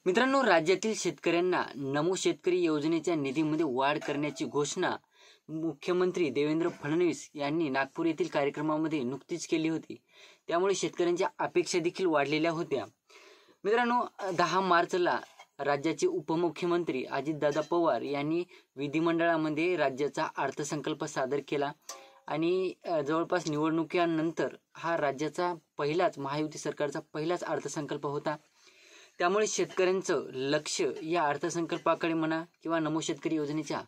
मित्रांनो, राज्यातील शेतकऱ्यांना नमो शेतकरी योजनेच्या निधीमध्ये वाढ करण्याची घोषणा मुख्यमंत्री देवेंद्र फडणवीस यांनी नागपूर येथील कार्यक्रमामध्ये नुकतीच केली होती. त्यामुळे शेतकऱ्यांच्या अपेक्षा देखील वाढलेल्या होत्या. मित्रांनो, 10 मार्चला राज्याचे उपमुख्यमंत्री अजितदादा पवार यांनी विधिमंडळामध्ये राज्याचा अर्थसंकल्प सादर केला आणि जवळपास निवडणुकीनंतर हा राज्याचा महायुती सरकारचा पहिलाच अर्थसंकल्प होता. त्यामुळे शेतकऱ्यांचं लक्ष या अर्थसंकल्पाकडे म्हणा किंवा नमो शेतकरी योजनेच्या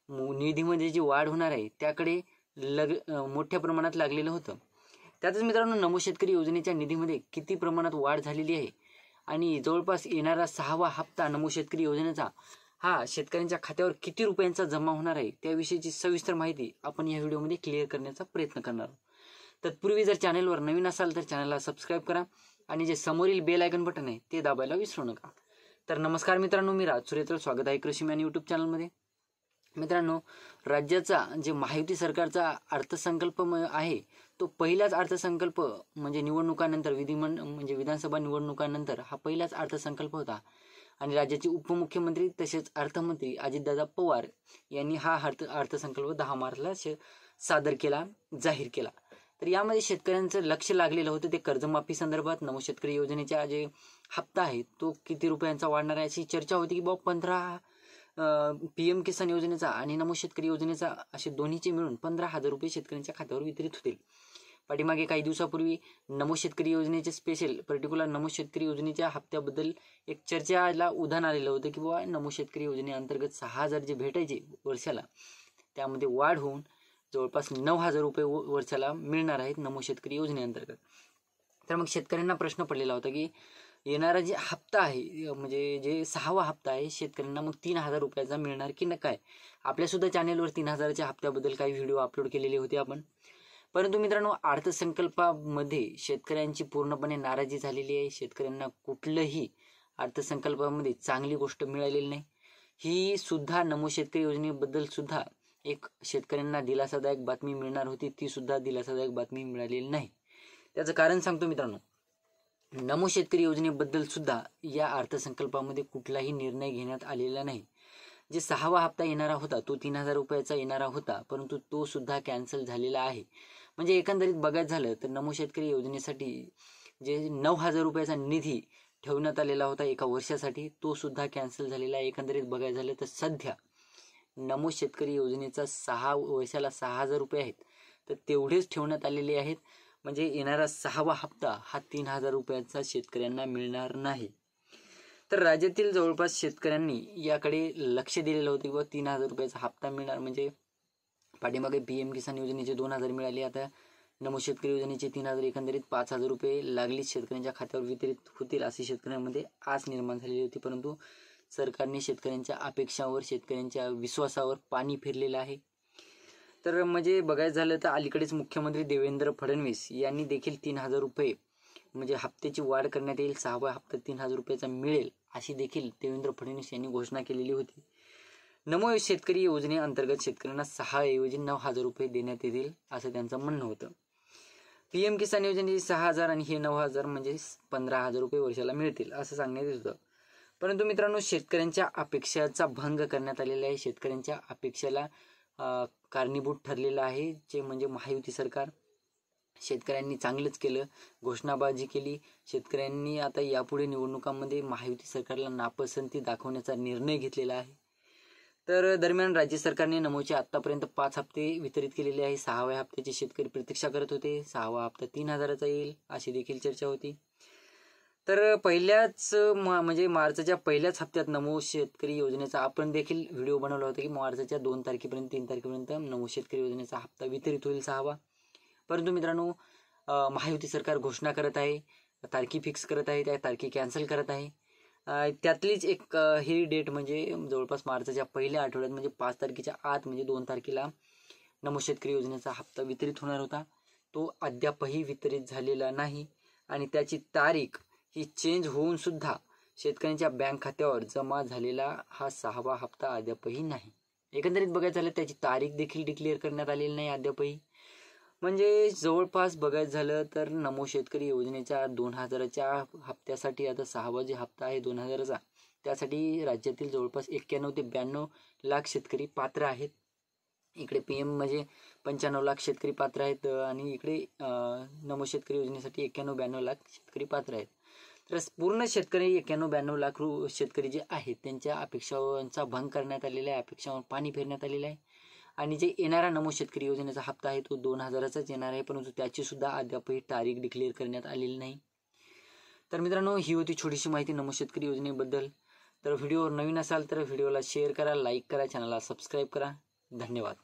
निधीमध्ये जी वाढ होणार आहे त्याकडे मोठ्या प्रमाणात लागलेलं होतं. त्यातच मित्रांनो, नमो शेतकरी योजनेच्या निधीमध्ये किती प्रमाणात वाढ झालेली आहे आणि जवळपास येणारा 6वा हप्ता नमो शेतकरी योजनेचा हा शेतकऱ्यांच्या खात्यावर किती रुपयांचा जमा होणार आहे त्याविषयीची सविस्तर माहिती आपण या व्हिडिओमध्ये क्लिअर करण्याचा प्रयत्न करणार आहोत. तत्पूर्वी जर चॅनलवर नवीन असाल तर चॅनलला सबस्क्राईब करा आणि जे समोरील बेल आयकॉन बटन आहे ते दाबायला विसरू नका. तर नमस्कार मित्रांनो, मी राज सुरेत्र, स्वागत आहे कृषीमॅन यूट्यूब चॅनलमध्ये. मित्रांनो, राज्याचा जे महायुती सरकारचा अर्थसंकल्प आहे तो पहिलाच अर्थसंकल्प म्हणजे निवडणुकानंतर विधानसभा निवडणुकानंतर हा पहिलाच अर्थसंकल्प होता आणि राज्याचे उपमुख्यमंत्री तसेच अर्थमंत्री अजितदादा पवार यांनी हा अर्थसंकल्प 10 मार्चला सादर केला, जाहीर केला. तर यामध्ये शेतकऱ्यांचं लक्ष लागलेलं होतं ते कर्जमाफी संदर्भात. नमो शेतकरी योजनेचा जे हप्ता आहे तो किती रुपयांचा वाढणार आहे अशी चर्चा होती की 15 PM किसान योजनेचा आणि नमो शेतकरी योजनेचा असे दोन्हीचे मिळून 15,000 रुपये शेतकऱ्यांच्या खात्यावर वितरित होतील. पाठीमागे काही दिवसापूर्वी नमो शेतकरी योजनेचे पर्टिक्युलर नमो शेतकरी योजनेच्या हप्त्याबद्दल एक चर्चाला उधाण आलेलं होतं की बाबा नमो शेतकरी योजनेअंतर्गत 6,000 जे भेटायचे वर्षाला त्यामध्ये वाढ होऊन जवळपास 9,000 रुपये वर्षाला मिळणार आहेत नमो शेतकरी योजनेअंतर्गत. तर मग शेतकऱ्यांना प्रश्न पडलेला होता की येणारा जे हप्ता आहे म्हणजे जे 6वा हप्ता आहे शेतकऱ्यांना मग 3,000 रुपयाचा मिळणार की काय. आपल्यासुद्धा चॅनेलवर 3,000च्या हप्त्याबद्दल काही व्हिडिओ अपलोड केलेले होते आपण. परंतु मित्रांनो, अर्थसंकल्पामध्ये शेतकऱ्यांची पूर्णपणे नाराजी झालेली आहे. शेतकऱ्यांना कुठलंही अर्थसंकल्पामध्ये चांगली गोष्ट मिळालेली नाही. ही सुद्धा नमो शेतकरी योजनेबद्दल सुद्धा एक शेतकऱ्यांना दिलासादायक बातमी मिळणार होती, ती सुद्धा दिलासादायक बातमी मिळालेली नाही. त्याचं कारण सांगतो मित्रांनो, नमो शेतकरी योजनेबद्दल सुद्धा या अर्थसंकल्पामध्ये कुठलाही निर्णय घेण्यात आलेला नाही. जे 6वा हप्ता येणारा होता तो 3,000 रुपयाचा येणारा होता, परंतु तो सुद्धा कॅन्सल झालेला आहे. म्हणजे एकंदरीत बघायचं झालं तर नमो शेतकरी योजनेसाठी जे 9,000 रुपयाचा निधी ठेवण्यात आलेला होता एका वर्षासाठी तो सुद्धा कॅन्सल झालेला आहे. एकंदरीत बघायचं झालं तर सध्या नमो शेतकरी योजनेचा वर्षाला 6,000 रुपये आहेत तर तेवढेच ठेवण्यात आलेले आहेत. म्हणजे येणारा 6वा हप्ता हा 3,000 रुपयाचा शेतकऱ्यांना मिळणार नाही. तर राज्यातील जवळपास शेतकऱ्यांनी याकडे लक्ष दिलेलं होतं किंवा 3,000 रुपयाचा हप्ता मिळणार. म्हणजे पाठीमागे PM किसान योजनेचे 2,000 मिळाले, आता नमो शेतकरी योजनेचे 3,000, एकंदरीत 5,000 रुपये लागलीच शेतकऱ्यांच्या खात्यावर वितरित होतील अशी शेतकऱ्यांमध्ये आस निर्माण झालेली होती. परंतु सरकारने शेतकऱ्यांच्या अपेक्षावर, शेतकऱ्यांच्या विश्वासावर पाणी फिरलेलं आहे. तर म्हणजे बघायचं झालं तर अलीकडेच मुख्यमंत्री देवेंद्र फडणवीस यांनी देखील 3,000 रुपये म्हणजे हप्त्याची वाढ करण्यात येईल, 6वा हप्ता 3,000 रुपयाचा मिळेल अशी देखील देवेंद्र फडणवीस यांनी घोषणा केलेली होती. नमो शेतकरी योजनेअंतर्गत शेतकऱ्यांना 6 ऐवजी 9,000 रुपये देण्यात येतील असं त्यांचं म्हणणं होतं. PM किसान योजनेचे 6,000 आणि हे 9,000 म्हणजे 15,000 रुपये वर्षाला मिळतील असं सांगण्यात येत होतं. परंतु मित्रांनो, शेतकऱ्यांच्या अपेक्षाचा भंग करण्यात आलेला आहे. शेतकऱ्यांच्या अपेक्षेला कारणीभूत ठरलेलं आहे जे म्हणजे महायुती सरकार. शेतकऱ्यांनी चांगलंच केलं, घोषणाबाजी केली. शेतकऱ्यांनी आता यापुढे निवडणुकांमध्ये महायुती सरकारला नापसंती दाखवण्याचा निर्णय घेतलेला आहे. तर दरम्यान राज्य सरकारने नमोचे आतापर्यंत 5 हप्ते वितरित केलेले आहे. 6व्या हप्त्याची शेतकरी प्रतीक्षा करत होते. 6वा हप्ता 3,000चा येईल अशी देखील चर्चा होती. तर म्हणजे मार्चच्या पहिल्याच हप्त्यात नमो शेतकरी योजनेचा आपण देखील व्हिडिओ बनवला होता की मार्चच्या 2 तारखेपर्यंत 3 तारखेपर्यंत नमो शेतकरी योजनेचा हप्ता वितरित होईल 6वा. परंतु मित्रांनो, महायुती सरकार घोषणा करत आहे, तारखी फिक्स करत आहे, त्या तारखी कॅन्सल करत आहे. त्यातलीच एक ही डेट म्हणजे जवळपास मार्चच्या पहिल्या आठवड्यात म्हणजे 5 तारखेच्या आत म्हणजे 2 तारखेला नमो शेतकरी योजनेचा हप्ता वितरित होणार होता. तो अद्यापही वितरित झालेला नाही आणि त्याची तारीख ही चेंज होऊन सुद्धा शेतकऱ्यांच्या बँक खात्यावर जमा झालेला हा 6वा हप्ता अद्यापही नाही. एकंदरीत बघायचं झालं त्याची तारीख देखील डिक्लेअर करण्यात आलेली नाही अद्यापही. म्हणजे जवळपास बघायचं झालं तर नमो शेतकरी योजनेच्या 2,000च्या हप्त्यासाठी आता 6वा जे हप्ता आहे 2,000चा त्यासाठी राज्यातील जवळपास 91 ते 92 लाख शेतकरी पात्र आहेत. इकडे PM म्हणजे 95 लाख शेतकरी पात्र आहेत आणि इकडे नमो शेतकरी योजनेसाठी 91-92 लाख शेतकरी पात्र आहेत. तर पूर्ण शेतकरी 91-92 लाख शेतकरी जे आहेत त्यांच्या अपेक्षांचा भंग करण्यात आलेला आहे, अपेक्षांवर पाणी फेरण्यात आलेलं आहे. आणि जे येणारा नमो शेतकरी योजनेचा हप्ता आहे तो 2000चाच येणार आहे, परंतु त्याची सुद्धा अद्यापही तारीख डिक्लेअर करण्यात आलेली नाही. तर मित्रांनो, ही होती छोटीशी माहिती नमो शेतकरी योजनेबद्दल. तर व्हिडिओवर नवीन असाल तर व्हिडिओला शेअर करा, लाईक करा, चॅनलला सबस्क्राईब करा. धन्यवाद.